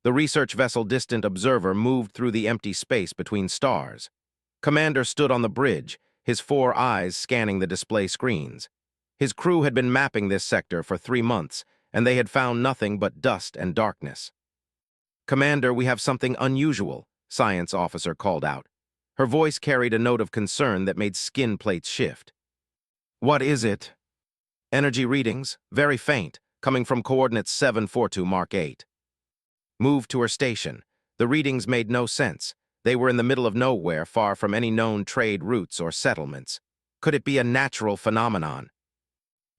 The research vessel Distant Observer moved through the empty space between stars. Commander stood on the bridge, his 4 eyes scanning the display screens. His crew had been mapping this sector for 3 months, and they had found nothing but dust and darkness. "Commander, we have something unusual," Science Officer called out. Her voice carried a note of concern that made skin plates shift. "What is it?" "Energy readings, very faint, coming from coordinates 742 Mark 8. Moved to her station. The readings made no sense. They were in the middle of nowhere, far from any known trade routes or settlements. Could it be a natural phenomenon?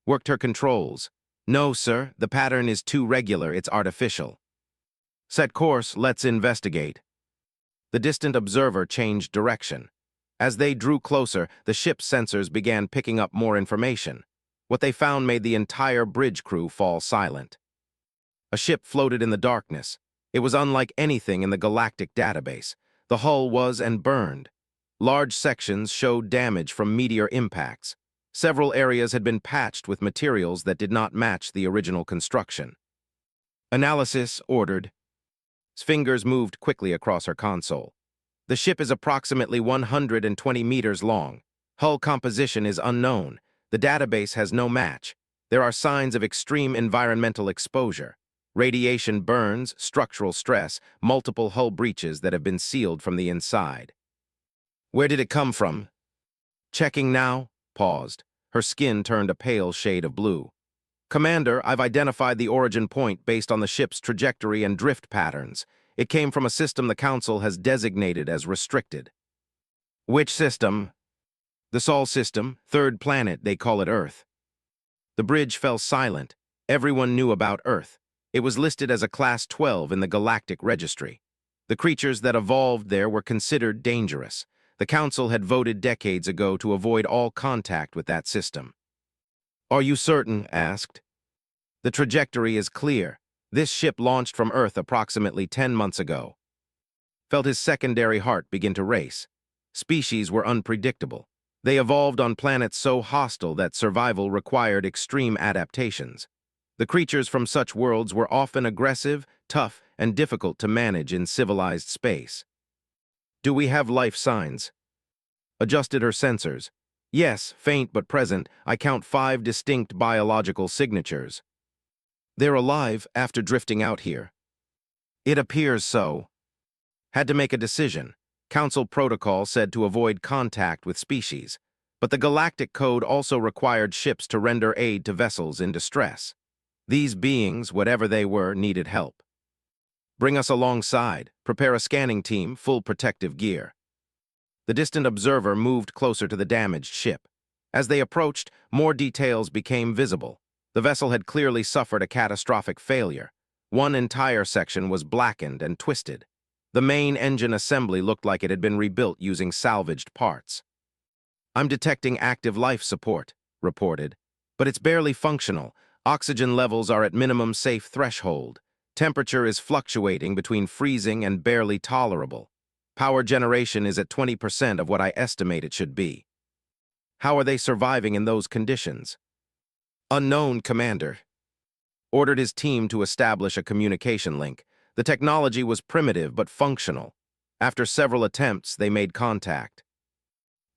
Worked her controls. "No, sir, the pattern is too regular, it's artificial." "Set course, let's investigate." The Distant Observer changed direction. As they drew closer, the ship's sensors began picking up more information. What they found made the entire bridge crew fall silent. A ship floated in the darkness. It was unlike anything in the galactic database. The hull was and burned. Large sections showed damage from meteor impacts. Several areas had been patched with materials that did not match the original construction. "Analysis ordered." His fingers moved quickly across her console. "The ship is approximately 120 meters long. Hull composition is unknown. The database has no match. There are signs of extreme environmental exposure. Radiation burns, structural stress, multiple hull breaches that have been sealed from the inside." "Where did it come from?" "Checking now." Paused. Her skin turned a pale shade of blue. "Commander, I've identified the origin point based on the ship's trajectory and drift patterns. It came from a system the Council has designated as restricted." "Which system?" "The Sol system, 3rd planet, they call it Earth." The bridge fell silent. Everyone knew about Earth. It was listed as a Class 12 in the Galactic Registry. The creatures that evolved there were considered dangerous. The Council had voted decades ago to avoid all contact with that system. "Are you certain?" asked. "The trajectory is clear. This ship launched from Earth approximately 10 months ago." Felt his secondary heart begin to race. Species were unpredictable. They evolved on planets so hostile that survival required extreme adaptations. The creatures from such worlds were often aggressive, tough, and difficult to manage in civilized space. "Do we have life signs?" Adjusted her sensors. "Yes, faint but present. I count 5 distinct biological signatures." "They're alive after drifting out here." "It appears so." Had to make a decision. Council protocol said to avoid contact with species, but the Galactic Code also required ships to render aid to vessels in distress. These beings, whatever they were, needed help. "Bring us alongside. Prepare a scanning team, full protective gear." The Distant Observer moved closer to the damaged ship. As they approached, more details became visible. The vessel had clearly suffered a catastrophic failure. One entire section was blackened and twisted. The main engine assembly looked like it had been rebuilt using salvaged parts. "I'm detecting active life support," reported. "But it's barely functional. Oxygen levels are at minimum safe threshold. Temperature is fluctuating between freezing and barely tolerable. Power generation is at 20% of what I estimate it should be." "How are they surviving in those conditions?" "Unknown, Commander." Ordered his team to establish a communication link. The technology was primitive but functional. After several attempts, they made contact.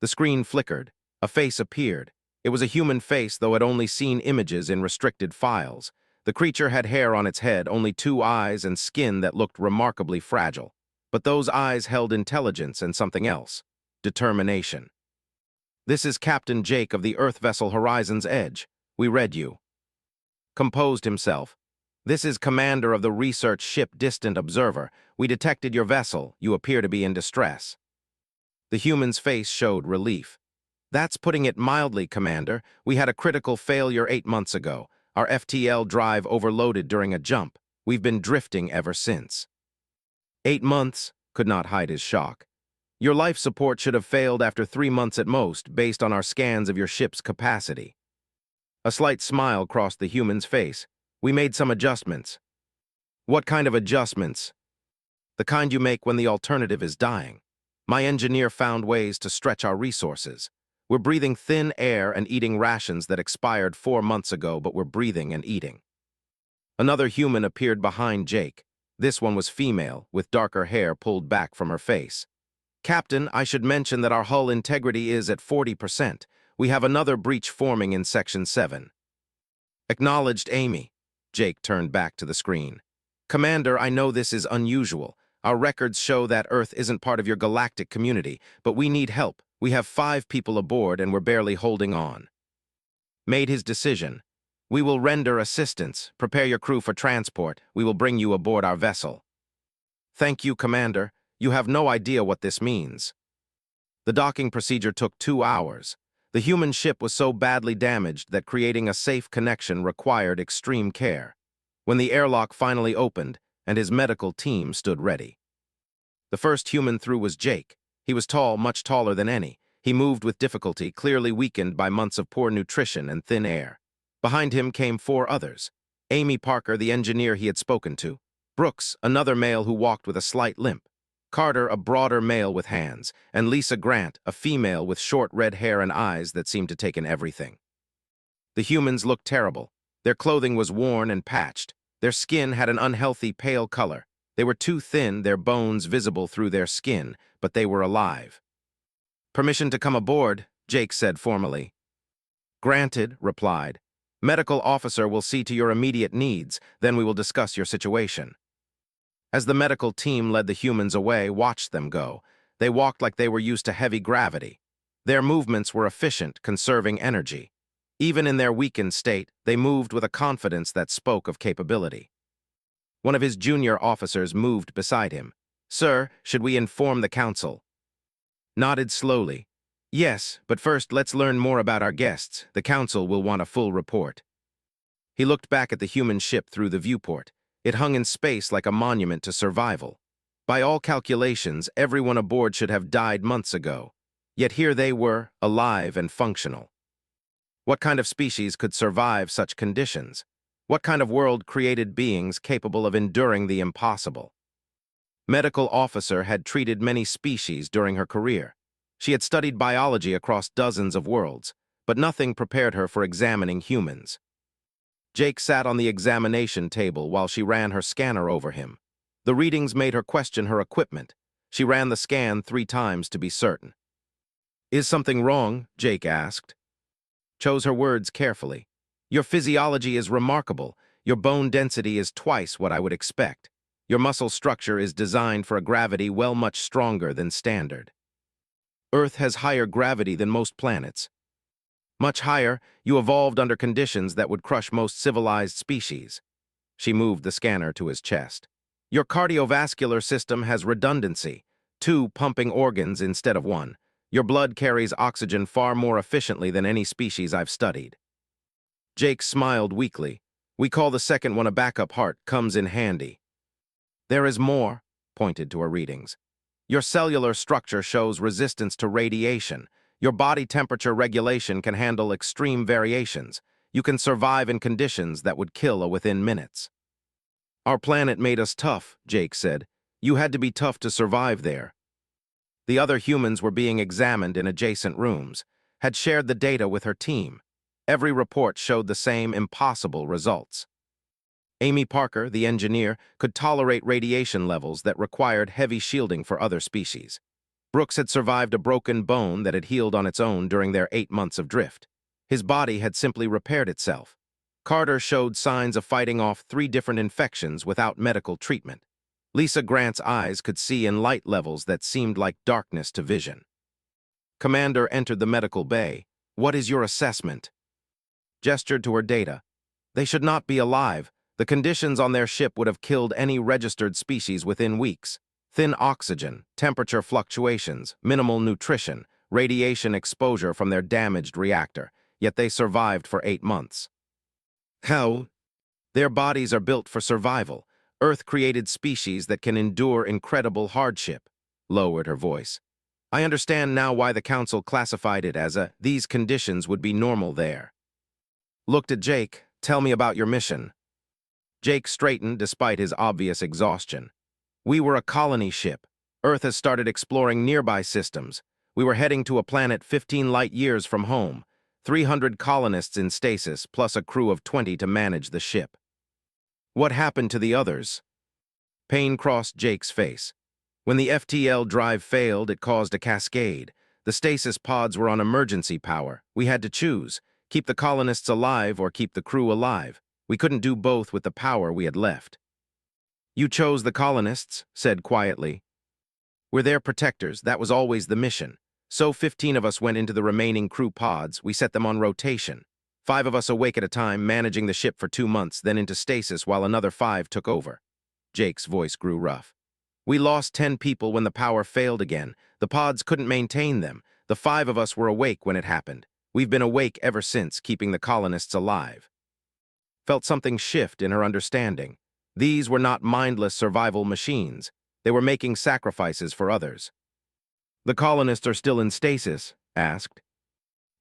The screen flickered. A face appeared. It was a human face, though I'd only seen images in restricted files. The creature had hair on its head, only 2 eyes, and skin that looked remarkably fragile. But those eyes held intelligence and something else: determination. "This is Captain Jake of the Earth vessel Horizon's Edge. We read you." Composed himself. "This is Commander of the research ship Distant Observer. We detected your vessel. You appear to be in distress." The human's face showed relief. "That's putting it mildly, Commander. We had a critical failure 8 months ago. Our FTL drive overloaded during a jump. We've been drifting ever since." 8 months? Could not hide his shock. "Your life support should have failed after 3 months at most, based on our scans of your ship's capacity." A slight smile crossed the human's face. "We made some adjustments." "What kind of adjustments?" "The kind you make when the alternative is dying. My engineer found ways to stretch our resources. We're breathing thin air and eating rations that expired 4 months ago, but we're breathing and eating." Another human appeared behind Jake. This one was female, with darker hair pulled back from her face. "Captain, I should mention that our hull integrity is at 40%. We have another breach forming in Section 7. "Acknowledged, Amy." Jake turned back to the screen. "Commander, I know this is unusual. Our records show that Earth isn't part of your galactic community, but we need help. We have 5 people aboard and we're barely holding on." Made his decision. "We will render assistance. Prepare your crew for transport. We will bring you aboard our vessel." "Thank you, Commander. You have no idea what this means." The docking procedure took 2 hours. The human ship was so badly damaged that creating a safe connection required extreme care. When the airlock finally opened, and his medical team stood ready. The first human through was Jake. He was tall, much taller than any. He moved with difficulty, clearly weakened by months of poor nutrition and thin air. Behind him came 4 others. Amy Parker, the engineer he had spoken to. Brooks, another male who walked with a slight limp. Carter, a broader male with hands. And Lisa Grant, a female with short red hair and eyes that seemed to take in everything. The humans looked terrible. Their clothing was worn and patched. Their skin had an unhealthy pale color. They were too thin, their bones visible through their skin, but they were alive. "Permission to come aboard," Jake said formally. "Granted," replied. "Medical officer will see to your immediate needs, then we will discuss your situation." As the medical team led the humans away, watched them go. They walked like they were used to heavy gravity. Their movements were efficient, conserving energy. Even in their weakened state, they moved with a confidence that spoke of capability. One of his junior officers moved beside him. "Sir, should we inform the council?" Nodded slowly. "Yes, but first let's learn more about our guests. The council will want a full report." He looked back at the human ship through the viewport. It hung in space like a monument to survival. By all calculations, everyone aboard should have died months ago. Yet here they were, alive and functional. What kind of species could survive such conditions? What kind of world created beings capable of enduring the impossible? Medical officer had treated many species during her career. She had studied biology across dozens of worlds, but nothing prepared her for examining humans. Jake sat on the examination table while she ran her scanner over him. The readings made her question her equipment. She ran the scan 3 times to be certain. "Is something wrong?" Jake asked. Chose her words carefully. "Your physiology is remarkable. Your bone density is twice what I would expect. Your muscle structure is designed for a gravity well much stronger than standard. Earth has higher gravity than most planets. Much higher, you evolved under conditions that would crush most civilized species." She moved the scanner to his chest. "Your cardiovascular system has redundancy, 2 pumping organs instead of 1. Your blood carries oxygen far more efficiently than any species I've studied." Jake smiled weakly. "We call the second one a backup heart, comes in handy." "There is more," pointed to her readings. "Your cellular structure shows resistance to radiation. Your body temperature regulation can handle extreme variations. You can survive in conditions that would kill within minutes." "Our planet made us tough," Jake said. "You had to be tough to survive there." The other humans were being examined in adjacent rooms, had shared the data with her team. Every report showed the same impossible results. Amy Parker, the engineer, could tolerate radiation levels that required heavy shielding for other species. Brooks had survived a broken bone that had healed on its own during their 8 months of drift. His body had simply repaired itself. Carter showed signs of fighting off 3 different infections without medical treatment. Lisa Grant's eyes could see in light levels that seemed like darkness to vision. Commander entered the medical bay. "What is your assessment?" Gestured to her data. "They should not be alive. The conditions on their ship would have killed any registered species within weeks. Thin oxygen, temperature fluctuations, minimal nutrition, radiation exposure from their damaged reactor, yet they survived for 8 months. How? Their bodies are built for survival. Earth created species that can endure incredible hardship," lowered her voice. "I understand now why the council classified it as these conditions would be normal there." Looked at Jake. "Tell me about your mission." Jake straightened despite his obvious exhaustion. "We were a colony ship. Earth has started exploring nearby systems. We were heading to a planet 15 light years from home. 300 colonists in stasis, plus a crew of 20 to manage the ship." "What happened to the others?" Pain crossed Jake's face. When the FTL drive failed, it caused a cascade. The stasis pods were on emergency power. We had to choose, keep the colonists alive or keep the crew alive. We couldn't do both with the power we had left. You chose the colonists, said quietly. We're their protectors. That was always the mission. So 15 of us went into the remaining crew pods. We set them on rotation. 5 of us awake at a time, managing the ship for 2 months, then into stasis while another 5 took over. Jake's voice grew rough. We lost 10 people when the power failed again. The pods couldn't maintain them. The 5 of us were awake when it happened. We've been awake ever since, keeping the colonists alive. Felt something shift in her understanding. These were not mindless survival machines. They were making sacrifices for others. The colonists are still in stasis? Asked.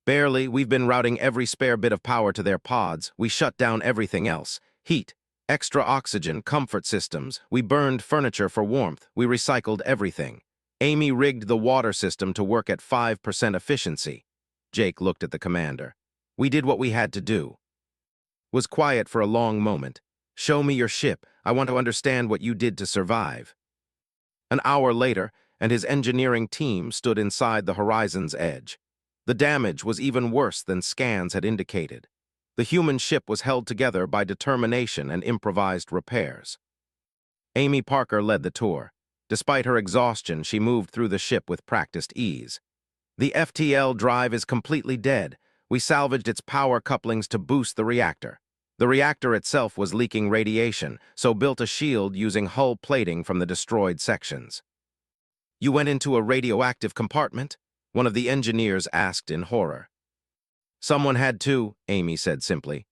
Barely. We've been routing every spare bit of power to their pods. We shut down everything else. Heat, extra oxygen, comfort systems. We burned furniture for warmth. We recycled everything. Amy rigged the water system to work at 5% efficiency. Jake looked at the commander. We did what we had to do. Was quiet for a long moment. Show me your ship. I want to understand what you did to survive. An hour later, and his engineering team stood inside the horizon's edge. The damage was even worse than scans had indicated. The human ship was held together by determination and improvised repairs. Amy Parker led the tour. Despite her exhaustion, she moved through the ship with practiced ease. The FTL drive is completely dead. We salvaged its power couplings to boost the reactor. The reactor itself was leaking radiation, so built a shield using hull plating from the destroyed sections. You went into a radioactive compartment? One of the engineers asked in horror. Someone had to, Amy said simply.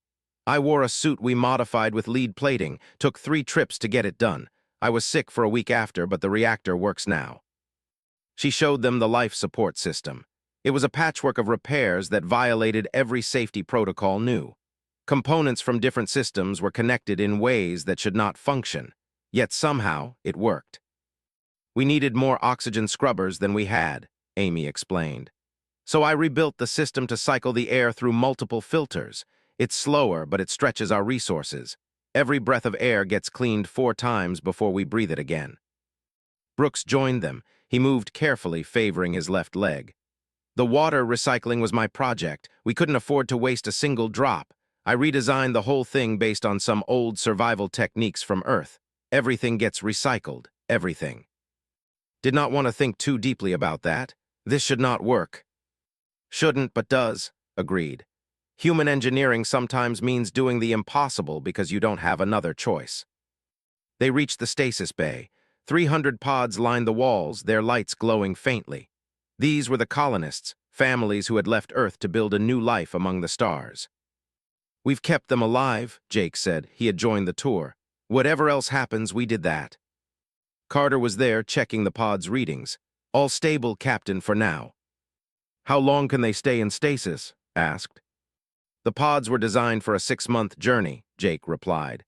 I wore a suit we modified with lead plating, took 3 trips to get it done. I was sick for a week after, but the reactor works now. She showed them the life support system. It was a patchwork of repairs that violated every safety protocol knew. Components from different systems were connected in ways that should not function, yet somehow it worked. We needed more oxygen scrubbers than we had, Amy explained. So I rebuilt the system to cycle the air through multiple filters. It's slower, but it stretches our resources. Every breath of air gets cleaned 4 times before we breathe it again. Brooks joined them. He moved carefully, favoring his left leg. The water recycling was my project. We couldn't afford to waste a single drop. I redesigned the whole thing based on some old survival techniques from Earth. Everything gets recycled. Everything. Did not want to think too deeply about that. This should not work. Shouldn't, but does, agreed. Human engineering sometimes means doing the impossible because you don't have another choice. They reached the stasis bay. 300 pods lined the walls, their lights glowing faintly. These were the colonists, families who had left Earth to build a new life among the stars. We've kept them alive, Jake said. He had joined the tour. Whatever else happens, we did that. Carter was there, checking the pod's readings. All stable, Captain, for now. How long can they stay in stasis? Asked. The pods were designed for a 6-month journey, Jake replied.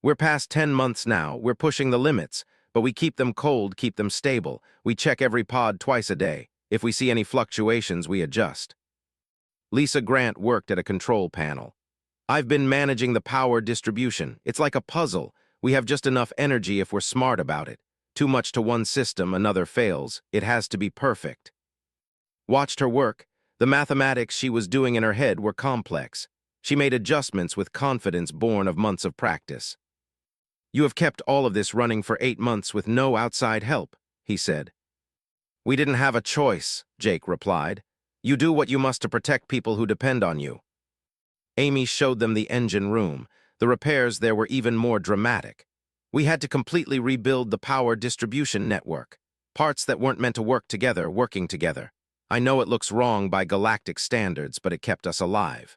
We're past 10 months now. We're pushing the limits, but we keep them cold, keep them stable. We check every pod twice a day. If we see any fluctuations, we adjust. Lisa Grant worked at a control panel. I've been managing the power distribution. It's like a puzzle. We have just enough energy if we're smart about it. Too much to one system, another fails. It has to be perfect. Watched her work. The mathematics she was doing in her head were complex. She made adjustments with confidence born of months of practice. You have kept all of this running for 8 months with no outside help, he said. We didn't have a choice, Jake replied. You do what you must to protect people who depend on you. Amy showed them the engine room. The repairs there were even more dramatic. We had to completely rebuild the power distribution network. Parts that weren't meant to work together, working together. I know it looks wrong by galactic standards, but it kept us alive.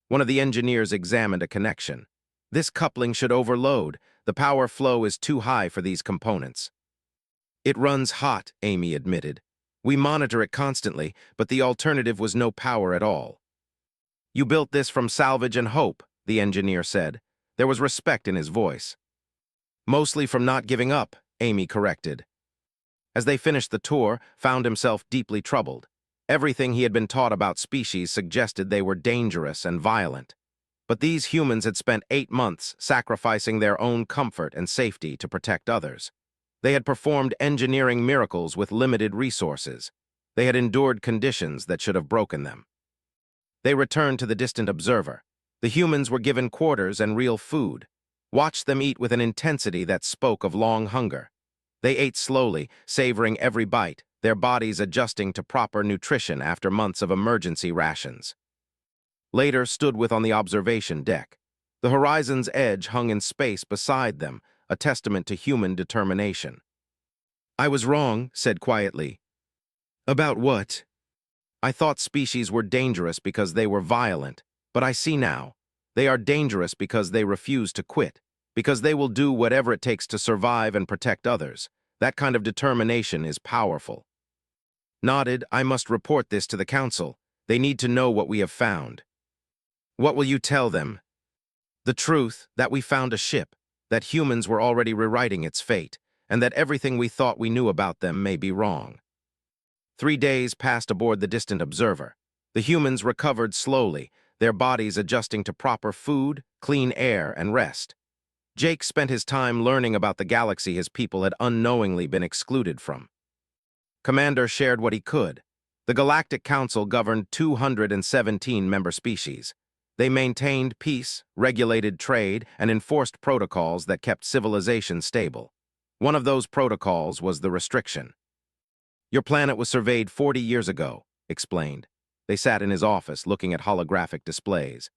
One of the engineers examined a connection. This coupling should overload. The power flow is too high for these components. It runs hot, Amy admitted. We monitor it constantly, but the alternative was no power at all. You built this from salvage and hope, the engineer said. There was respect in his voice. Mostly from not giving up, Amy corrected. As they finished the tour, found himself deeply troubled. Everything he had been taught about species suggested they were dangerous and violent. But these humans had spent 8 months sacrificing their own comfort and safety to protect others. They had performed engineering miracles with limited resources. They had endured conditions that should have broken them. They returned to the distant observer. The humans were given quarters and real food. Watched them eat with an intensity that spoke of long hunger. They ate slowly, savoring every bite, their bodies adjusting to proper nutrition after months of emergency rations. Later stood on the observation deck. The horizon's edge hung in space beside them, a testament to human determination. "I was wrong," said quietly. "About what?" "I thought species were dangerous because they were violent, but I see now. They are dangerous because they refuse to quit, because they will do whatever it takes to survive and protect others. That kind of determination is powerful." Nodded, "I must report this to the council. They need to know what we have found." "What will you tell them?" "The truth, that we found a ship, that humans were already rewriting its fate, and that everything we thought we knew about them may be wrong." 3 days passed aboard the distant observer. The humans recovered slowly, their bodies adjusting to proper food, clean air, and rest. Jake spent his time learning about the galaxy his people had unknowingly been excluded from. Commander shared what he could. The Galactic Council governed 217 member species. They maintained peace, regulated trade, and enforced protocols that kept civilization stable. One of those protocols was the restriction. "Your planet was surveyed 40 years ago," explained. They sat in his office looking at holographic displays.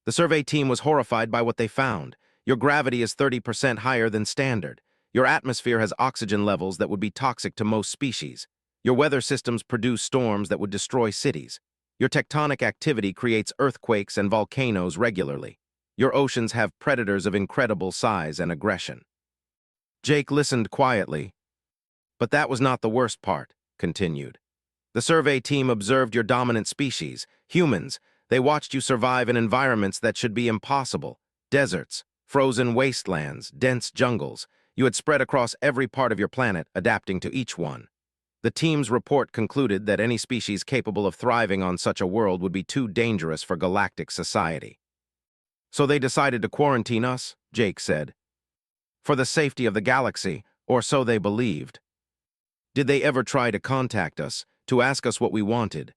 "The survey team was horrified by what they found. Your gravity is 30% higher than standard. Your atmosphere has oxygen levels that would be toxic to most species. Your weather systems produce storms that would destroy cities. Your tectonic activity creates earthquakes and volcanoes regularly. Your oceans have predators of incredible size and aggression." Jake listened quietly. "But that was not the worst part," continued. "The survey team observed your dominant species, humans. They watched you survive in environments that should be impossible. Deserts, frozen wastelands, dense jungles. You had spread across every part of your planet, adapting to each one. The team's report concluded that any species capable of thriving on such a world would be too dangerous for galactic society. So they decided to quarantine us," Jake said. "For the safety of the galaxy, or so they believed." "Did they ever try to contact us, to ask us what we wanted?"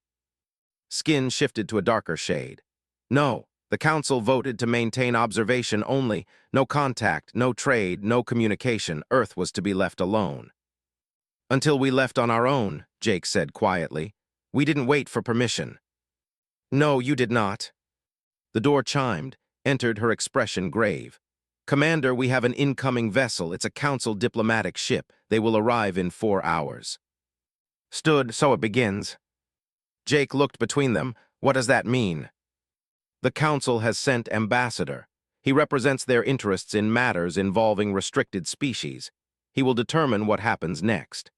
Skin shifted to a darker shade. "No, the council voted to maintain observation only. No contact, no trade, no communication. Earth was to be left alone." "Until we left on our own," Jake said quietly. "We didn't wait for permission." "No, you did not." The door chimed, entered, her expression grave. "Commander, we have an incoming vessel. It's a council diplomatic ship. They will arrive in 4 hours." Stood, "So it begins." Jake looked between them. "What does that mean?" "The council has sent ambassador. He represents their interests in matters involving restricted species. He will determine what happens next."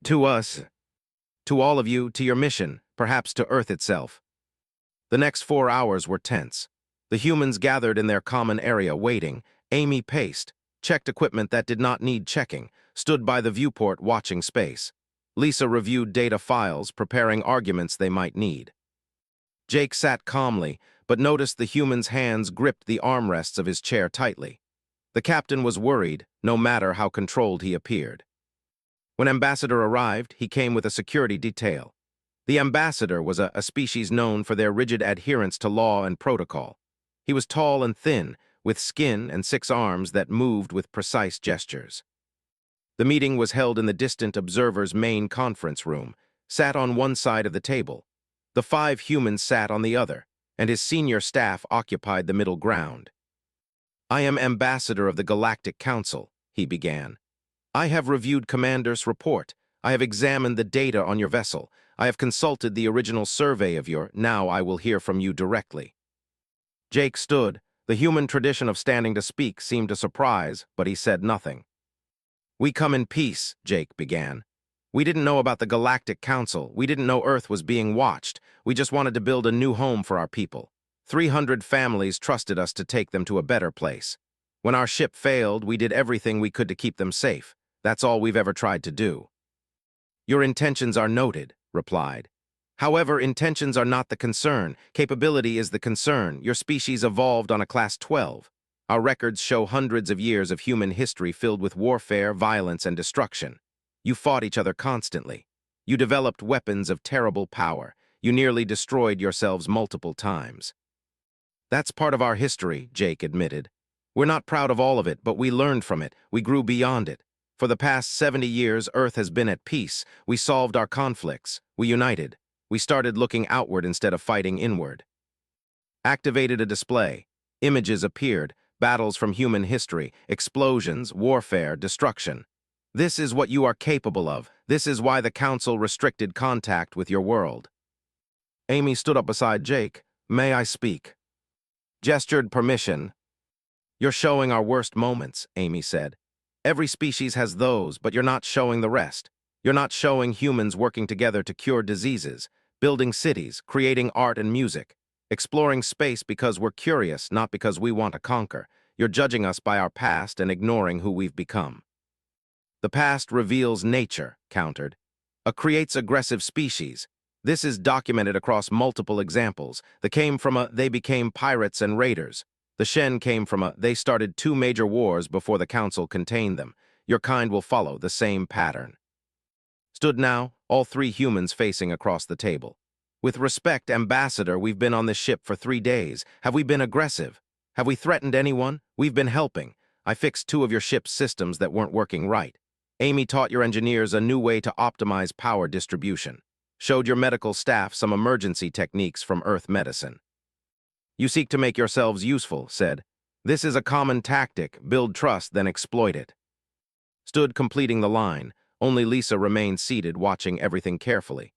"To us." "To all of you, to your mission, perhaps to Earth itself." The next 4 hours were tense. The humans gathered in their common area waiting. Amy paced, checked equipment that did not need checking, stood by the viewport watching space. Lisa reviewed data files, preparing arguments they might need. Jake sat calmly, but noticed the human's hands gripped the armrests of his chair tightly. The captain was worried, no matter how controlled he appeared. When Ambassador arrived, he came with a security detail. The Ambassador was a species known for their rigid adherence to law and protocol. He was tall and thin, with skin and 6 arms that moved with precise gestures. The meeting was held in the distant observer's main conference room, sat on one side of the table. The 5 humans sat on the other, and his senior staff occupied the middle ground. "I am Ambassador of the Galactic Council," he began. "I have reviewed Commander's report. I have examined the data on your vessel. I have consulted the original survey of your. Now I will hear from you directly." Jake stood. The human tradition of standing to speak seemed a surprise, but he said nothing. "We come in peace," Jake began. "We didn't know about the Galactic Council. We didn't know Earth was being watched. We just wanted to build a new home for our people. 300 families trusted us to take them to a better place. When our ship failed, we did everything we could to keep them safe. That's all we've ever tried to do." "Your intentions are noted," replied. However, intentions are not the concern. Capability is the concern. Your species evolved on a Class 12. Our records show hundreds of years of human history filled with warfare, violence, and destruction. You fought each other constantly. You developed weapons of terrible power. You nearly destroyed yourselves multiple times. That's part of our history, Jake admitted. We're not proud of all of it, but we learned from it. We grew beyond it. For the past 70 years, Earth has been at peace. We solved our conflicts. We united. We started looking outward instead of fighting inward. Activated a display. Images appeared, battles from human history, explosions, warfare, destruction. This is what you are capable of. This is why the Council restricted contact with your world. Amy stood up beside Jake. May I speak? Gestured permission. You're showing our worst moments, Amy said. Every species has those, but you're not showing the rest. You're not showing humans working together to cure diseases, building cities, creating art and music, exploring space because we're curious, not because we want to conquer. You're judging us by our past and ignoring who we've become. The past reveals nature, countered. Creates aggressive species. This is documented across multiple examples. They became pirates and raiders. The Shen came from they started 2 major wars before the Council contained them. Your kind will follow the same pattern. Stood now, all 3 humans facing across the table. With respect, Ambassador, we've been on this ship for 3 days. Have we been aggressive? Have we threatened anyone? We've been helping. I fixed 2 of your ship's systems that weren't working right. Amy taught your engineers a new way to optimize power distribution. Showed your medical staff some emergency techniques from Earth medicine. You seek to make yourselves useful, said. This is a common tactic. Build trust, then exploit it. Stood completing the line. Only Lisa remained seated, watching everything carefully.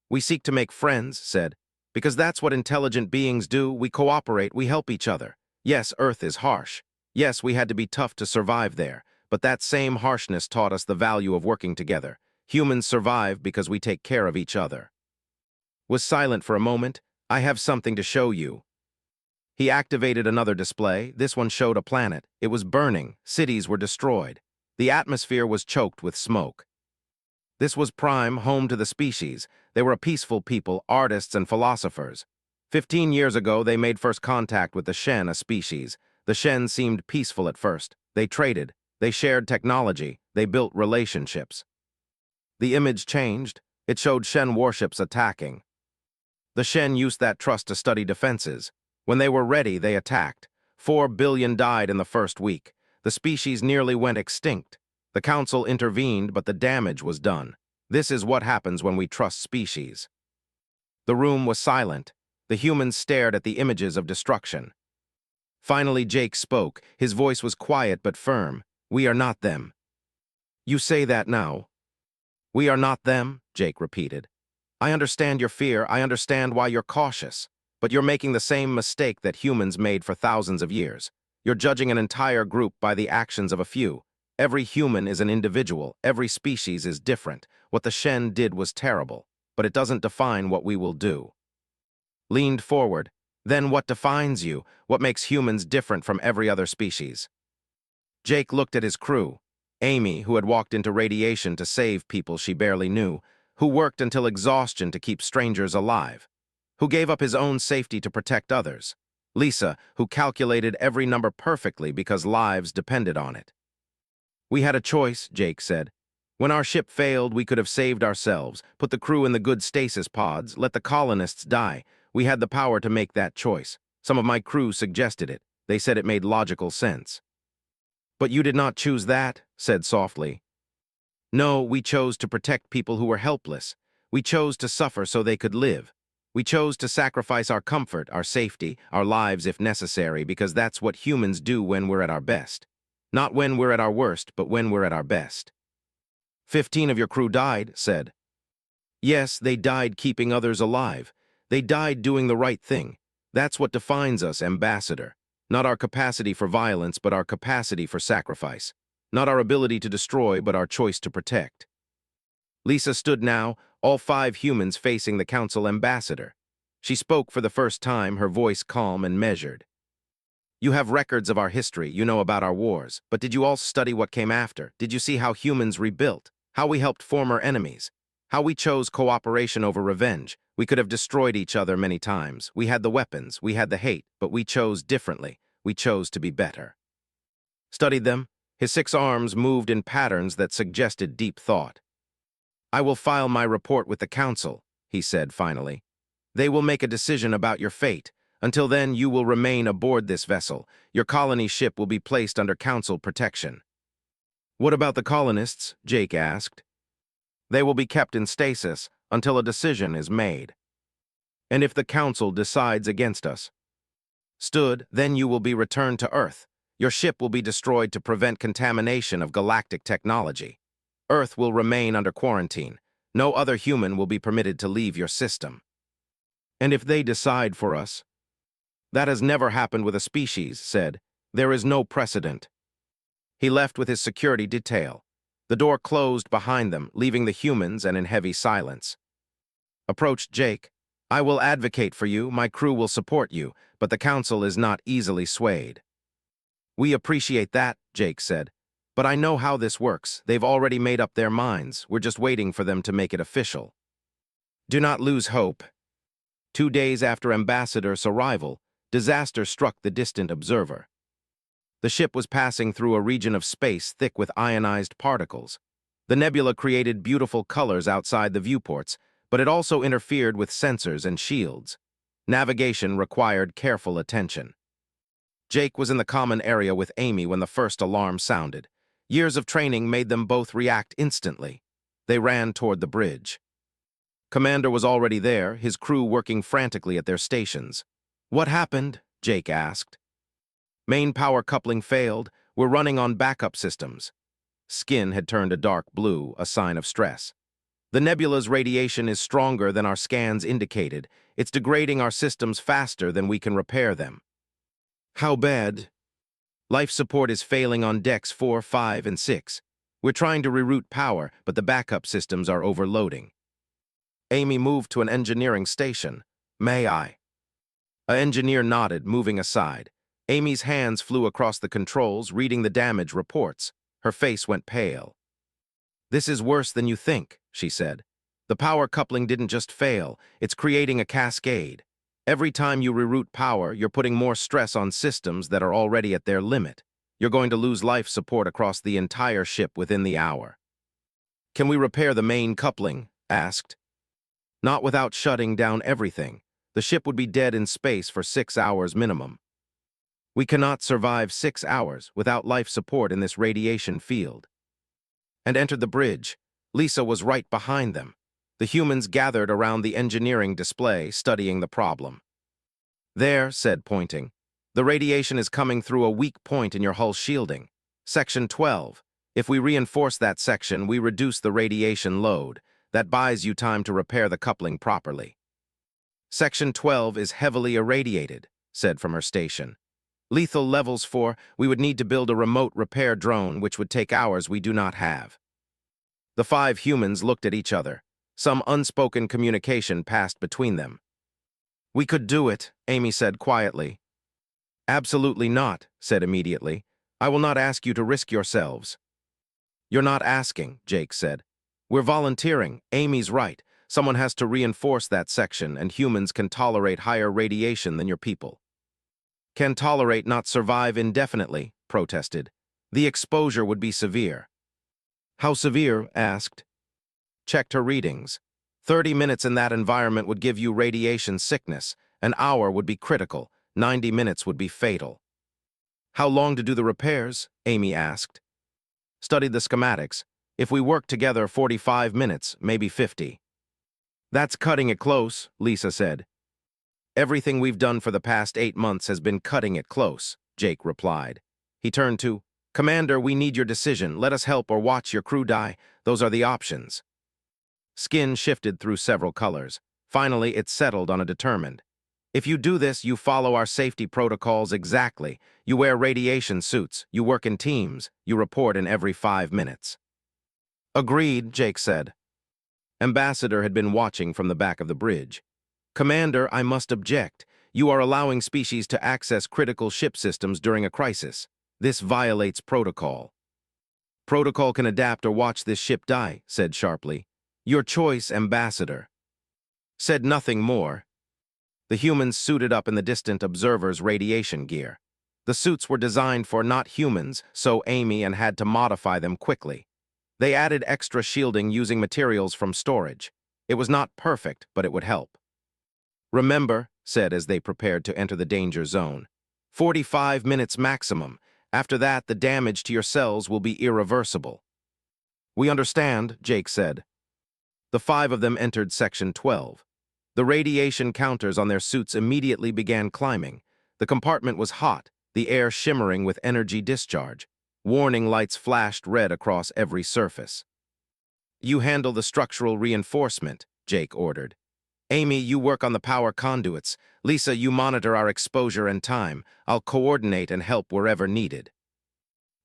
We seek to make friends, said. Because that's what intelligent beings do. We cooperate, we help each other. Yes, Earth is harsh. Yes, we had to be tough to survive there. But that same harshness taught us the value of working together. Humans survive because we take care of each other. Was silent for a moment. I have something to show you. He activated another display. This one showed a planet. It was burning. Cities were destroyed. The atmosphere was choked with smoke. This was Prime, home to the species. They were a peaceful people, artists and philosophers. 15 years ago, they made first contact with the Shen, a species. The Shen seemed peaceful at first. They traded. They shared technology. They built relationships. The image changed. It showed Shen warships attacking. The Shen used that trust to study defenses. When they were ready, they attacked. 4 billion died in the first week. The species nearly went extinct. The Council intervened, but the damage was done. This is what happens when we trust species. The room was silent. The humans stared at the images of destruction. Finally, Jake spoke. His voice was quiet but firm. We are not them. You say that now. We are not them, Jake repeated. I understand your fear. I understand why you're cautious. But you're making the same mistake that humans made for thousands of years. You're judging an entire group by the actions of a few. Every human is an individual. Every species is different. What the Shen did was terrible, but it doesn't define what we will do. Leaned forward. Then what defines you? What makes humans different from every other species? Jake looked at his crew. Amy, who had walked into radiation to save people she barely knew, who worked until exhaustion to keep strangers alive, who gave up his own safety to protect others. Lisa, who calculated every number perfectly because lives depended on it. We had a choice, Jake said. When our ship failed, we could have saved ourselves, put the crew in the good stasis pods, let the colonists die. We had the power to make that choice. Some of my crew suggested it. They said it made logical sense. But you did not choose that, said softly. No, we chose to protect people who were helpless. We chose to suffer so they could live. We chose to sacrifice our comfort, our safety, our lives if necessary, because that's what humans do when we're at our best. Not when we're at our worst, but when we're at our best. 15 of your crew died, said. Yes, they died keeping others alive. They died doing the right thing. That's what defines us, Ambassador. Not our capacity for violence, but our capacity for sacrifice. Not our ability to destroy, but our choice to protect. Lisa stood now, all 5 humans facing the Council Ambassador. She spoke for the first time, her voice calm and measured. You have records of our history, you know about our wars, but did you all study what came after? Did you see how humans rebuilt? How we helped former enemies? How we chose cooperation over revenge. We could have destroyed each other many times. We had the weapons, we had the hate, but we chose differently. We chose to be better. Studied them. His 6 arms moved in patterns that suggested deep thought. I will file my report with the council, he said finally. They will make a decision about your fate. Until then, you will remain aboard this vessel. Your colony ship will be placed under council protection. What about the colonists? Jake asked. They will be kept in stasis until a decision is made. And if the council decides against us? Then you will be returned to Earth. Your ship will be destroyed to prevent contamination of galactic technology. Earth will remain under quarantine. No other human will be permitted to leave your system. And if they decide for us? That has never happened with a species, said. There is no precedent. He left with his security detail. The door closed behind them, leaving the humans and in heavy silence. Approached Jake. I will advocate for you, my crew will support you, but the council is not easily swayed. We appreciate that, Jake said. But I know how this works. They've already made up their minds. We're just waiting for them to make it official. Do not lose hope. 2 days after Ambassador's arrival, disaster struck the distant observer. The ship was passing through a region of space thick with ionized particles. The nebula created beautiful colors outside the viewports, but it also interfered with sensors and shields. Navigation required careful attention. Jake was in the common area with Amy when the first alarm sounded. Years of training made them both react instantly. They ran toward the bridge. Commander was already there, his crew working frantically at their stations. What happened? Jake asked. Main power coupling failed. We're running on backup systems. Skin had turned a dark blue, a sign of stress. The nebula's radiation is stronger than our scans indicated. It's degrading our systems faster than we can repair them. How bad? Life support is failing on decks 4, 5, and 6. We're trying to reroute power, but the backup systems are overloading. Amy moved to an engineering station. May I? An engineer nodded, moving aside. Amy's hands flew across the controls, reading the damage reports. Her face went pale. This is worse than you think, she said. The power coupling didn't just fail, it's creating a cascade. Every time you reroute power, you're putting more stress on systems that are already at their limit. You're going to lose life support across the entire ship within the hour. Can we repair the main coupling? Asked. Not without shutting down everything. The ship would be dead in space for 6 hours minimum. We cannot survive 6 hours without life support in this radiation field. And entered the bridge. Lisa was right behind them. The humans gathered around the engineering display, studying the problem. There, said pointing. The radiation is coming through a weak point in your hull shielding. Section 12. If we reinforce that section, we reduce the radiation load. That buys you time to repair the coupling properly. Section 12 is heavily irradiated, said from her station. Lethal levels 4, we would need to build a remote repair drone, which would take hours we do not have. The 5 humans looked at each other. Some unspoken communication passed between them. We could do it, Amy said quietly. Absolutely not, said immediately. I will not ask you to risk yourselves. You're not asking, Jake said. We're volunteering. Amy's right. Someone has to reinforce that section, and humans can tolerate higher radiation than your people. Can tolerate, not survive indefinitely, protested. The exposure would be severe. How severe? Asked. Checked her readings. 30 minutes in that environment would give you radiation sickness. An hour would be critical. 90 minutes would be fatal. How long to do the repairs? Amy asked. Studied the schematics. If we work together 45 minutes, maybe 50. That's cutting it close, Lisa said. Everything we've done for the past 8 months has been cutting it close, Jake replied. He turned to, Commander, we need your decision. Let us help or watch your crew die. Those are the options. Skin shifted through several colors. Finally, it settled on a determined. If you do this, you follow our safety protocols exactly. You wear radiation suits, you work in teams, you report in every 5 minutes. Agreed, Jake said. Ambassador had been watching from the back of the bridge. Commander, I must object. You are allowing species to access critical ship systems during a crisis. This violates protocol. Protocol can adapt or watch this ship die, said sharply. Your choice, Ambassador. Said nothing more. The humans suited up in the distant observer's radiation gear. The suits were designed for not humans, so Amy and had to modify them quickly. They added extra shielding using materials from storage. It was not perfect, but it would help. Remember, said as they prepared to enter the danger zone, 45 minutes maximum. After that, the damage to your cells will be irreversible. We understand, Jake said. The 5 of them entered Section 12. The radiation counters on their suits immediately began climbing. The compartment was hot, the air shimmering with energy discharge. Warning lights flashed red across every surface. You handle the structural reinforcement, Jake ordered. Amy, you work on the power conduits. Lisa, you monitor our exposure and time. I'll coordinate and help wherever needed.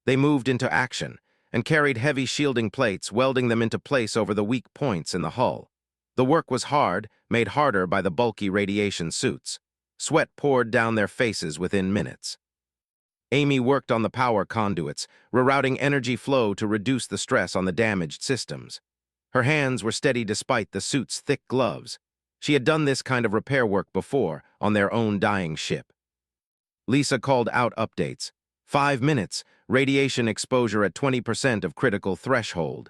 They moved into action and carried heavy shielding plates, welding them into place over the weak points in the hull. The work was hard, made harder by the bulky radiation suits. Sweat poured down their faces within minutes. Amy worked on the power conduits, rerouting energy flow to reduce the stress on the damaged systems. Her hands were steady despite the suit's thick gloves. She had done this kind of repair work before, on their own dying ship. Lisa called out updates. 5 minutes, radiation exposure at 20% of critical threshold.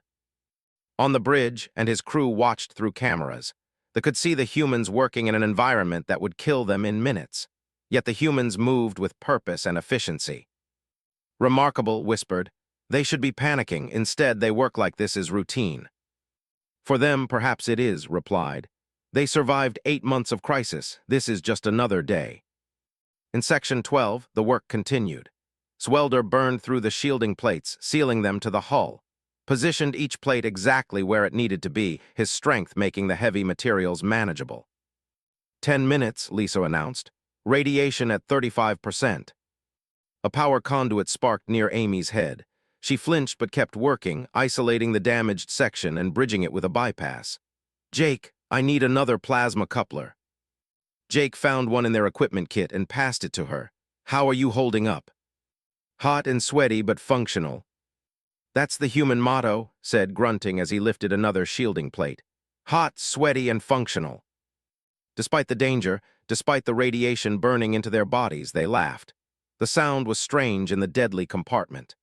On the bridge, and his crew watched through cameras. They could see the humans working in an environment that would kill them in minutes. Yet the humans moved with purpose and efficiency. Remarkable, whispered. They should be panicking. Instead, they work like this is routine. For them, perhaps it is, replied. They survived 8 months of crisis. This is just another day. In Section 12, the work continued. Swelder burned through the shielding plates, sealing them to the hull. Positioned each plate exactly where it needed to be, his strength making the heavy materials manageable. 10 minutes, Lisa announced. Radiation at 35%. A power conduit sparked near Amy's head. She flinched but kept working, isolating the damaged section and bridging it with a bypass. Jake, I need another plasma coupler. Jake found one in their equipment kit and passed it to her. How are you holding up? Hot and sweaty but functional. That's the human motto, said grunting as he lifted another shielding plate. Hot, sweaty, and functional. Despite the danger, despite the radiation burning into their bodies, they laughed. The sound was strange in the deadly compartment.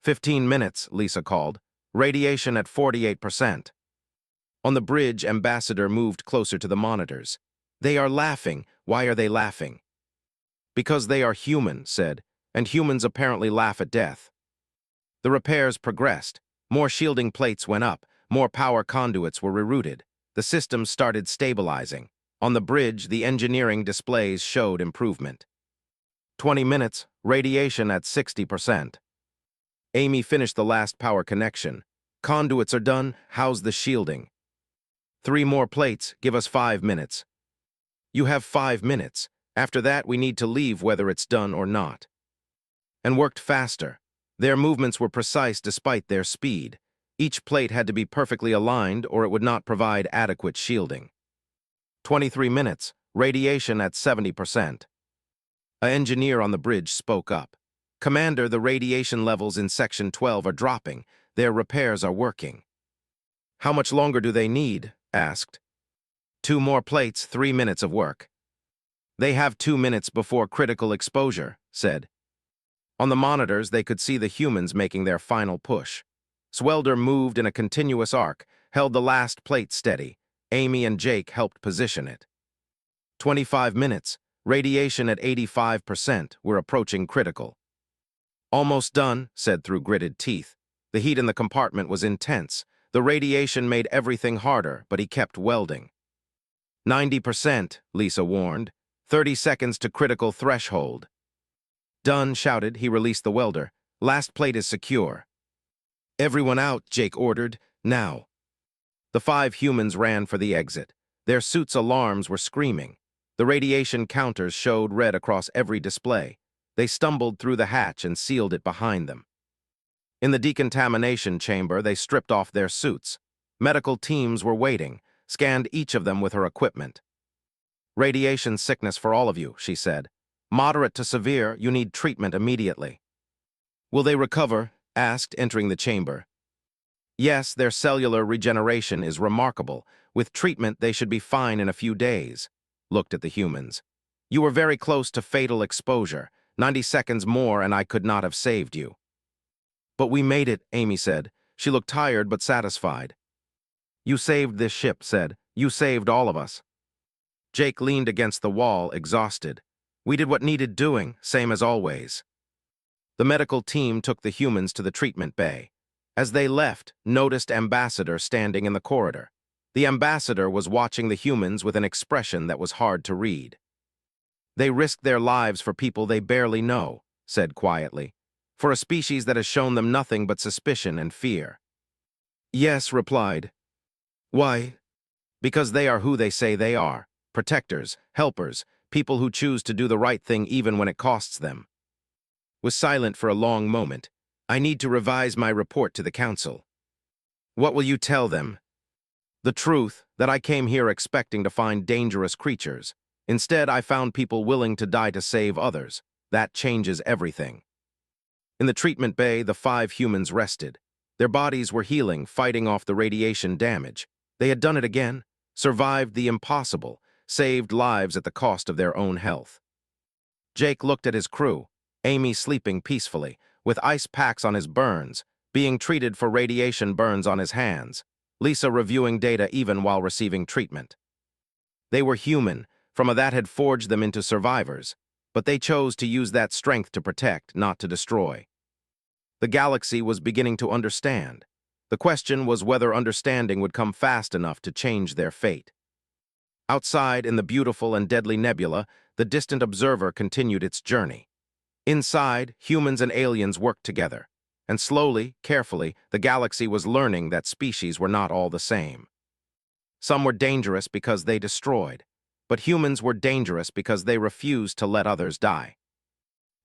15 minutes, Lisa called. Radiation at 48%. On the bridge, Ambassador moved closer to the monitors. They are laughing. Why are they laughing? Because they are human, said, and humans apparently laugh at death. The repairs progressed. More shielding plates went up. More power conduits were rerouted. The systems started stabilizing. On the bridge, the engineering displays showed improvement. 20 minutes, radiation at 60%. Amy finished the last power connection. Conduits are done. How's the shielding? 3 more plates. Give us 5 minutes. You have 5 minutes. After that, we need to leave whether it's done or not. And worked faster. Their movements were precise despite their speed. Each plate had to be perfectly aligned or it would not provide adequate shielding. 23 minutes, radiation at 70%. An engineer on the bridge spoke up. Commander, the radiation levels in Section 12 are dropping. Their repairs are working. How much longer do they need? Asked. 2 more plates, 3 minutes of work. They have 2 minutes before critical exposure, said. On the monitors, they could see the humans making their final push. Swelder moved in a continuous arc, held the last plate steady. Amy and Jake helped position it. 25 minutes, radiation at 85%, we're approaching critical. Almost done, said through gritted teeth. The heat in the compartment was intense. The radiation made everything harder, but he kept welding. 90%, Lisa warned. 30 seconds to critical threshold. Done, shouted. He released the welder. Last plate is secure. Everyone out, Jake ordered. Now. The 5 humans ran for the exit. Their suits' alarms were screaming. The radiation counters showed red across every display. They stumbled through the hatch and sealed it behind them. In the decontamination chamber, they stripped off their suits. Medical teams were waiting, scanned each of them with her equipment. Radiation sickness for all of you, she said. Moderate to severe, you need treatment immediately. Will they recover? Asked, entering the chamber. Yes, their cellular regeneration is remarkable. With treatment, they should be fine in a few days. Looked at the humans. You were very close to fatal exposure. 90 seconds more and I could not have saved you. But we made it, Amy said. She looked tired but satisfied. You saved this ship, said. You saved all of us. Jake leaned against the wall, exhausted. We did what needed doing, same as always. The medical team took the humans to the treatment bay. As they left, noticed Ambassador standing in the corridor. The Ambassador was watching the humans with an expression that was hard to read. They risked their lives for people they barely know, said quietly, for a species that has shown them nothing but suspicion and fear. Yes, replied. Why? Because they are who they say they are. Protectors, helpers, people who choose to do the right thing even when it costs them. Was silent for a long moment. I need to revise my report to the council. What will you tell them? The truth, that I came here expecting to find dangerous creatures. Instead, I found people willing to die to save others. That changes everything. In the treatment bay, the 5 humans rested. Their bodies were healing, fighting off the radiation damage. They had done it again, survived the impossible, saved lives at the cost of their own health. Jake looked at his crew, Amy sleeping peacefully, with ice packs on his burns, being treated for radiation burns on his hands. Lisa reviewing data even while receiving treatment. They were human, from that had forged them into survivors, but they chose to use that strength to protect, not to destroy. The galaxy was beginning to understand. The question was whether understanding would come fast enough to change their fate. Outside, in the beautiful and deadly nebula, the distant observer continued its journey. Inside, humans and aliens worked together, and slowly, carefully, the galaxy was learning that species were not all the same. Some were dangerous because they destroyed, but humans were dangerous because they refused to let others die.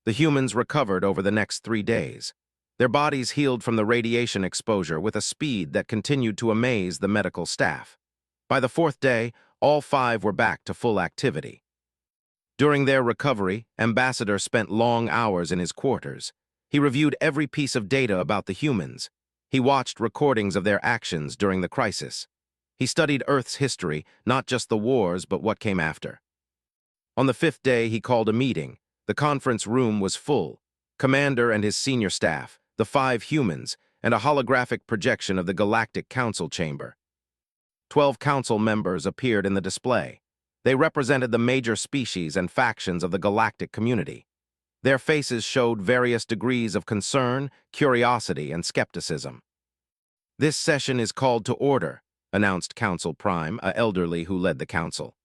The humans recovered over the next 3 days. Their bodies healed from the radiation exposure with a speed that continued to amaze the medical staff. By the 4th day, all 5 were back to full activity. During their recovery, Ambassador spent long hours in his quarters. He reviewed every piece of data about the humans. He watched recordings of their actions during the crisis. He studied Earth's history, not just the wars, but what came after. On the 5th day, he called a meeting. The conference room was full. Commander and his senior staff, the 5 humans, and a holographic projection of the Galactic Council chamber. 12 council members appeared in the display. They represented the major species and factions of the galactic community. Their faces showed various degrees of concern, curiosity, and skepticism. This session is called to order, announced Council Prime, a elderly who led the council.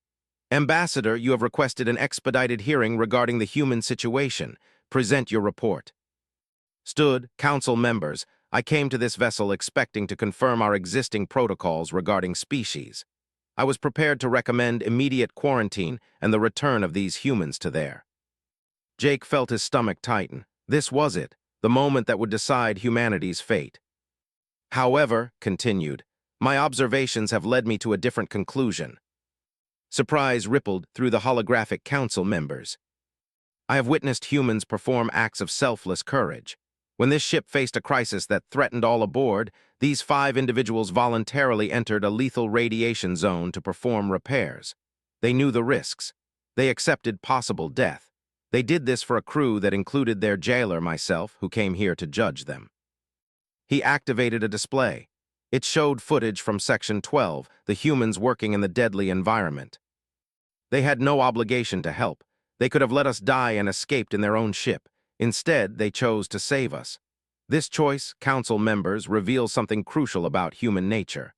Ambassador, you have requested an expedited hearing regarding the human situation. Present your report. Stood, council members, I came to this vessel expecting to confirm our existing protocols regarding species. I was prepared to recommend immediate quarantine and the return of these humans to there. Jake felt his stomach tighten. This was it, the moment that would decide humanity's fate. However, continued, my observations have led me to a different conclusion. Surprise rippled through the holographic council members. I have witnessed humans perform acts of selfless courage. When this ship faced a crisis that threatened all aboard, these 5 individuals voluntarily entered a lethal radiation zone to perform repairs. They knew the risks. They accepted possible death. They did this for a crew that included their jailer, myself, who came here to judge them. He activated a display. It showed footage from Section 12, the humans working in the deadly environment. They had no obligation to help. They could have let us die and escaped in their own ship. Instead, they chose to save us. This choice, council members, reveals something crucial about human nature.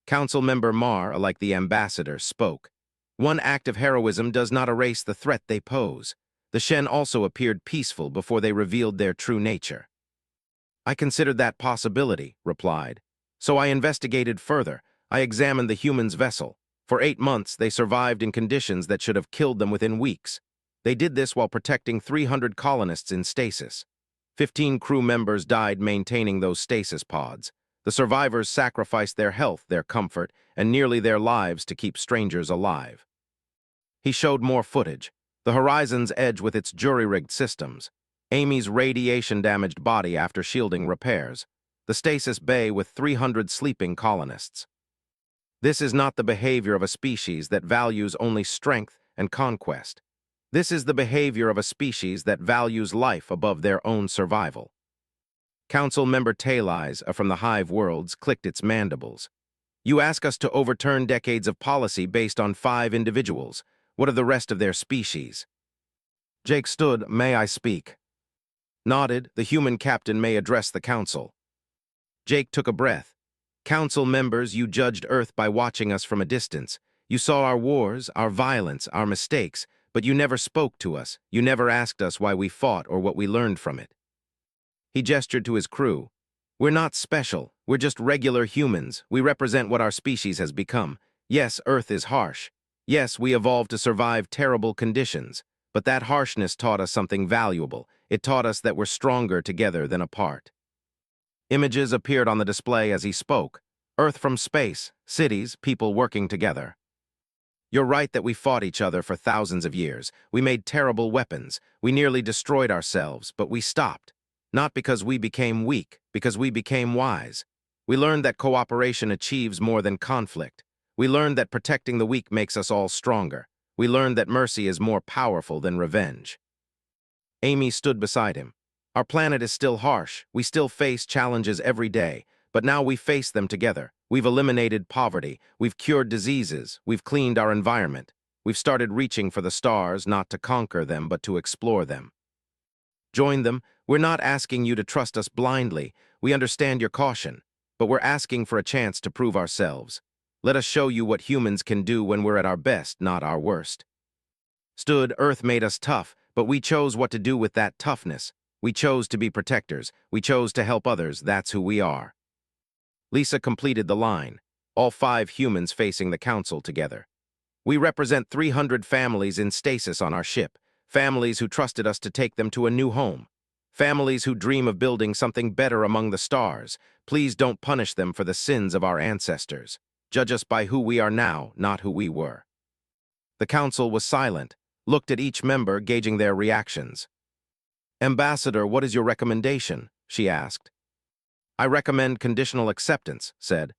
Council member Marr, like the ambassador, spoke. One act of heroism does not erase the threat they pose. The Shen also appeared peaceful before they revealed their true nature. I considered that possibility, replied. So I investigated further. I examined the humans' vessel. For 8 months, they survived in conditions that should have killed them within weeks. They did this while protecting 300 colonists in stasis. 15 crew members died maintaining those stasis pods. The survivors sacrificed their health, their comfort, and nearly their lives to keep strangers alive. He showed more footage. The Horizon's Edge with its jury-rigged systems. Amy's radiation-damaged body after shielding repairs. the stasis bay with 300 sleeping colonists. This is not the behavior of a species that values only strength and conquest. This is the behavior of a species that values life above their own survival. Council member Tailize from the Hive Worlds clicked its mandibles. You ask us to overturn decades of policy based on 5 individuals. What of the rest of their species? Jake stood. May I speak? Nodded. The human captain may address the council. Jake took a breath. Council members, you judged Earth by watching us from a distance. You saw our wars, our violence, our mistakes, but you never spoke to us. You never asked us why we fought or what we learned from it. He gestured to his crew. We're not special. We're just regular humans. We represent what our species has become. Yes, Earth is harsh. Yes, we evolved to survive terrible conditions. But that harshness taught us something valuable. It taught us that we're stronger together than apart. Images appeared on the display as he spoke. Earth from space, cities, people working together. You're right that we fought each other for thousands of years. We made terrible weapons. We nearly destroyed ourselves, but we stopped. Not because we became weak, because we became wise. We learned that cooperation achieves more than conflict. We learned that protecting the weak makes us all stronger. We learned that mercy is more powerful than revenge. Amy stood beside him. Our planet is still harsh. We still face challenges every day, but now we face them together. We've eliminated poverty. We've cured diseases. We've cleaned our environment. We've started reaching for the stars, not to conquer them, but to explore them. Join them. We're not asking you to trust us blindly. We understand your caution, but we're asking for a chance to prove ourselves. Let us show you what humans can do when we're at our best, not our worst. Stood, Earth made us tough, but we chose what to do with that toughness. We chose to be protectors. We chose to help others. That's who we are. Lisa completed the line, all 5 humans facing the council together. We represent 300 families in stasis on our ship, families who trusted us to take them to a new home. Families who dream of building something better among the stars. Please don't punish them for the sins of our ancestors. Judge us by who we are now, not who we were. The council was silent, looked at each member, gauging their reactions. Ambassador, what is your recommendation? She asked. I recommend conditional acceptance, said.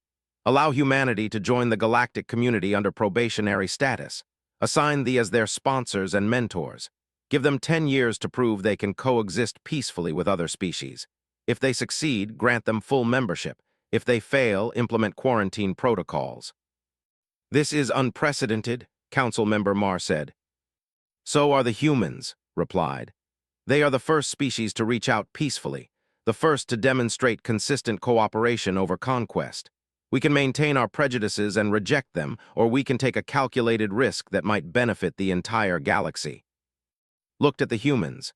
Allow humanity to join the galactic community under probationary status. Assign thee as their sponsors and mentors. Give them 10 years to prove they can coexist peacefully with other species. If they succeed, grant them full membership. If they fail, implement quarantine protocols. This is unprecedented, Council Member Marr said. So are the humans, replied. They are the first species to reach out peacefully, the first to demonstrate consistent cooperation over conquest. We can maintain our prejudices and reject them, or we can take a calculated risk that might benefit the entire galaxy. Looked at the humans.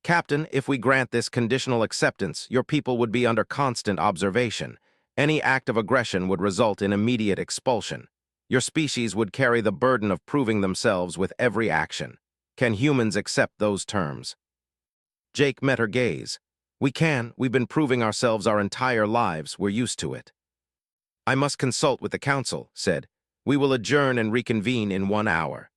Captain, if we grant this conditional acceptance, your people would be under constant observation. Any act of aggression would result in immediate expulsion. Your species would carry the burden of proving themselves with every action. Can humans accept those terms? Jake met her gaze. We can. We've been proving ourselves our entire lives. We're used to it. I must consult with the council, said. We will adjourn and reconvene in 1 hour.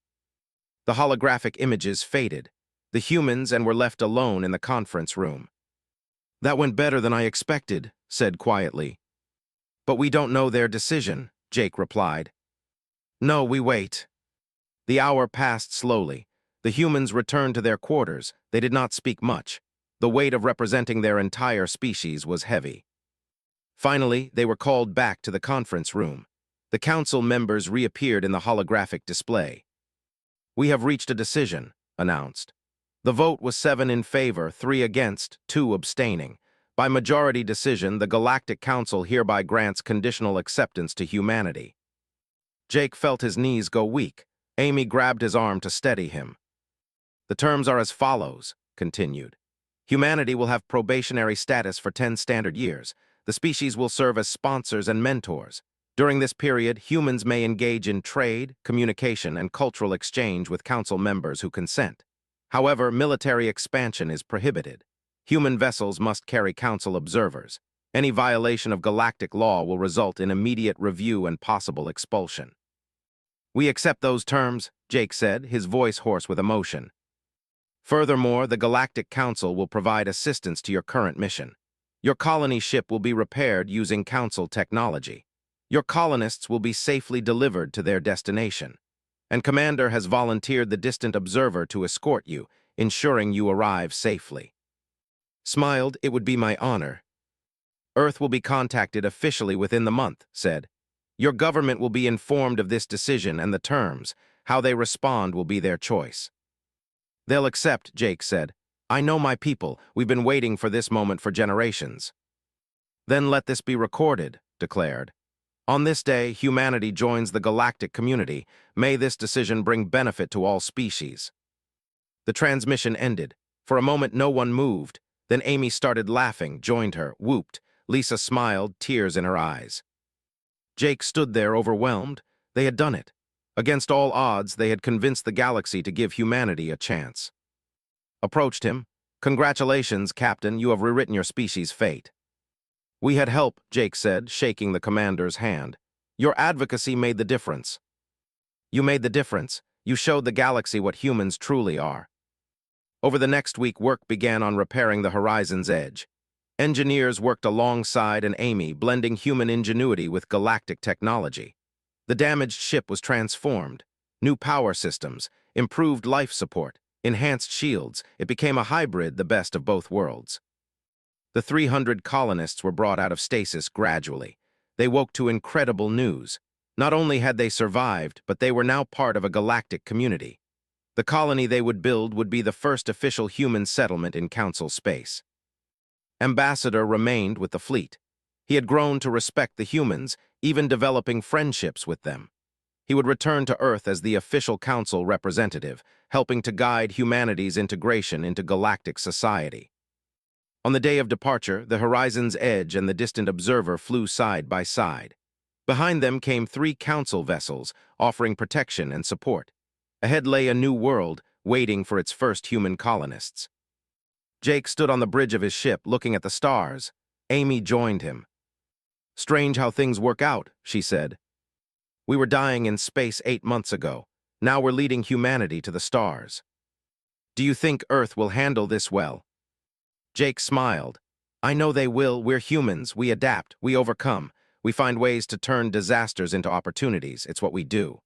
The holographic images faded. The humans were left alone in the conference room. That went better than I expected, said quietly. But we don't know their decision, Jake replied. No, we wait. The hour passed slowly. The humans returned to their quarters. They did not speak much. The weight of representing their entire species was heavy. Finally, they were called back to the conference room. The council members reappeared in the holographic display. We have reached a decision, announced. The vote was 7 in favor, 3 against, 2 abstaining. By majority decision, the Galactic Council hereby grants conditional acceptance to humanity. Jake felt his knees go weak. Amy grabbed his arm to steady him. The terms are as follows, continued. Humanity will have probationary status for 10 standard years. The species will serve as sponsors and mentors. During this period, humans may engage in trade, communication, and cultural exchange with council members who consent. However, military expansion is prohibited. Human vessels must carry council observers. Any violation of galactic law will result in immediate review and possible expulsion. We accept those terms, Jake said, his voice hoarse with emotion. Furthermore, the Galactic Council will provide assistance to your current mission. Your colony ship will be repaired using Council technology. Your colonists will be safely delivered to their destination. And Commander has volunteered the distant observer to escort you, ensuring you arrive safely. Smiled, "It would be my honor." Earth will be contacted officially within the month, said. Your government will be informed of this decision and the terms. How they respond will be their choice. They'll accept, Jake said. I know my people. We've been waiting for this moment for generations. Then let this be recorded, declared. On this day, humanity joins the galactic community. May this decision bring benefit to all species. The transmission ended. For a moment, no one moved. Then Amy started laughing, joined her, whooped. Lisa smiled, tears in her eyes. Jake stood there overwhelmed. They had done it. Against all odds, they had convinced the galaxy to give humanity a chance. Approached him. Congratulations, Captain, you have rewritten your species' fate. We had help, Jake said, shaking the commander's hand. Your advocacy made the difference. You made the difference. You showed the galaxy what humans truly are. Over the next week, work began on repairing the horizon's edge. Engineers worked alongside and Amy, blending human ingenuity with galactic technology. The damaged ship was transformed. New power systems, improved life support, enhanced shields. It became a hybrid, the best of both worlds. The 300 colonists were brought out of stasis gradually. They woke to incredible news. Not only had they survived, but they were now part of a galactic community. The colony they would build would be the first official human settlement in Council space. Ambassador remained with the fleet. He had grown to respect the humans, even developing friendships with them. He would return to Earth as the official Council representative, helping to guide humanity's integration into galactic society. On the day of departure, the horizon's edge and the distant observer flew side by side. Behind them came 3 Council vessels, offering protection and support. Ahead lay a new world, waiting for its first human colonists. Jake stood on the bridge of his ship, looking at the stars. Amy joined him. Strange how things work out, she said. We were dying in space 8 months ago. Now we're leading humanity to the stars. Do you think Earth will handle this well? Jake smiled. I know they will. We're humans. We adapt. We overcome. We find ways to turn disasters into opportunities. It's what we do.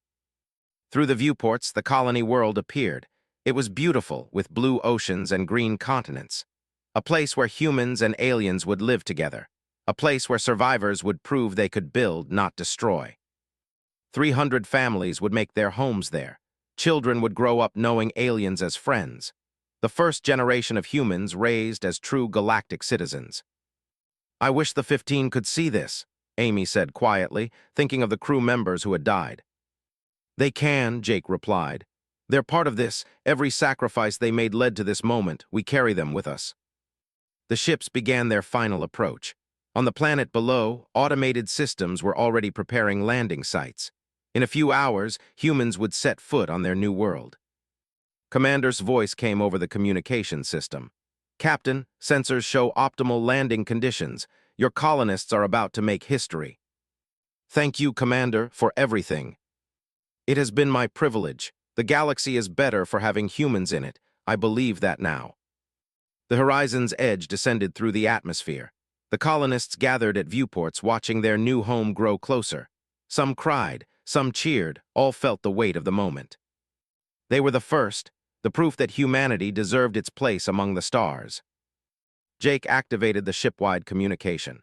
Through the viewports, the colony world appeared. It was beautiful, with blue oceans and green continents. A place where humans and aliens would live together. A place where survivors would prove they could build, not destroy. 300 families would make their homes there. Children would grow up knowing aliens as friends. The first generation of humans raised as true galactic citizens. I wish the 15 could see this, Amy said quietly, thinking of the crew members who had died. They can, Jake replied. They're part of this. Every sacrifice they made led to this moment. We carry them with us. The ships began their final approach. On the planet below, automated systems were already preparing landing sites. In a few hours, humans would set foot on their new world. Commander's voice came over the communication system. Captain, sensors show optimal landing conditions. Your colonists are about to make history. Thank you, Commander, for everything. It has been my privilege. The galaxy is better for having humans in it. I believe that now. The horizon's edge descended through the atmosphere. The colonists gathered at viewports, watching their new home grow closer. Some cried, some cheered, all felt the weight of the moment. They were the first, the proof that humanity deserved its place among the stars. Jake activated the ship-wide communication.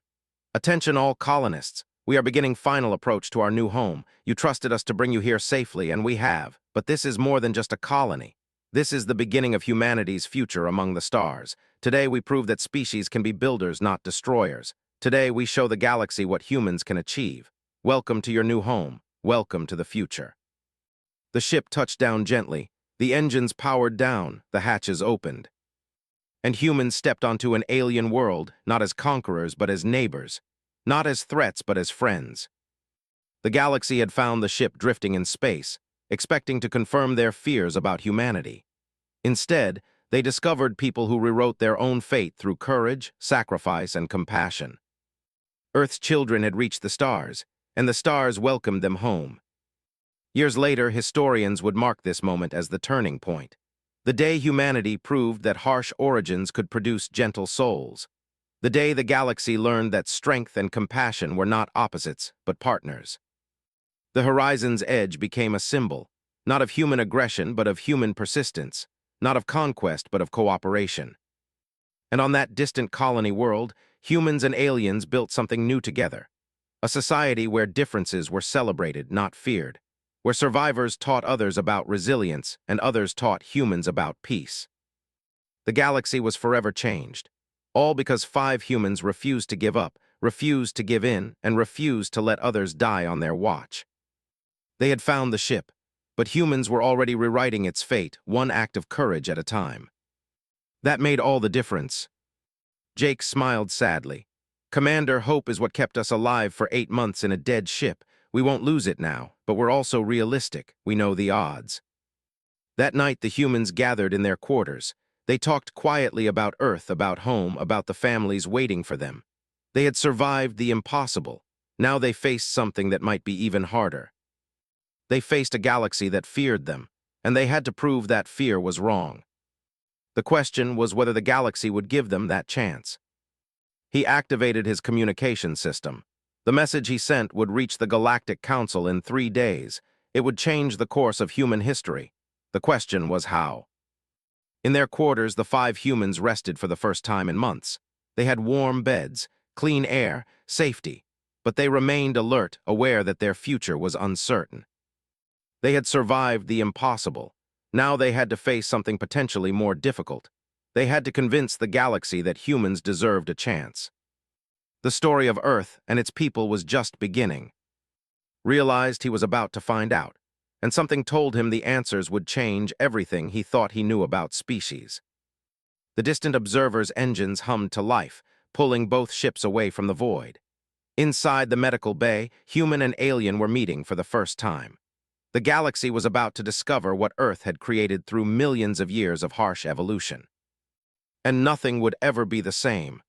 Attention all colonists. We are beginning final approach to our new home. You trusted us to bring you here safely, and we have. But this is more than just a colony. This is the beginning of humanity's future among the stars. Today we prove that species can be builders, not destroyers. Today we show the galaxy what humans can achieve. Welcome to your new home. Welcome to the future. The ship touched down gently. The engines powered down. The hatches opened. And humans stepped onto an alien world, not as conquerors but as neighbors. Not as threats but as friends. The galaxy had found the ship drifting in space, expecting to confirm their fears about humanity. Instead, they discovered people who rewrote their own fate through courage, sacrifice, and compassion. Earth's children had reached the stars, and the stars welcomed them home. Years later, historians would mark this moment as the turning point. The day humanity proved that harsh origins could produce gentle souls. The day the galaxy learned that strength and compassion were not opposites, but partners. The horizon's edge became a symbol, not of human aggression, but of human persistence, not of conquest, but of cooperation. And on that distant colony world, humans and aliens built something new together. A society where differences were celebrated, not feared. Where survivors taught others about resilience and others taught humans about peace. The galaxy was forever changed. All because 5 humans refused to give up, refused to give in, and refused to let others die on their watch. They had found the ship, but humans were already rewriting its fate, one act of courage at a time. That made all the difference. Jake smiled sadly. Commander, hope is what kept us alive for 8 months in a dead ship. We won't lose it now, but we're also realistic. We know the odds. That night the humans gathered in their quarters. They talked quietly about Earth, about home, about the families waiting for them. They had survived the impossible. Now they faced something that might be even harder. They faced a galaxy that feared them, and they had to prove that fear was wrong. The question was whether the galaxy would give them that chance. He activated his communication system. The message he sent would reach the Galactic Council in 3 days. It would change the course of human history. The question was how. In their quarters, the 5 humans rested for the first time in months. They had warm beds, clean air, safety, but they remained alert, aware that their future was uncertain. They had survived the impossible. Now they had to face something potentially more difficult. They had to convince the galaxy that humans deserved a chance. The story of Earth and its people was just beginning. Realized he was about to find out, and something told him the answers would change everything he thought he knew about species. The distant observer's engines hummed to life, pulling both ships away from the void. Inside the medical bay, human and alien were meeting for the first time. The galaxy was about to discover what Earth had created through millions of years of harsh evolution. And nothing would ever be the same.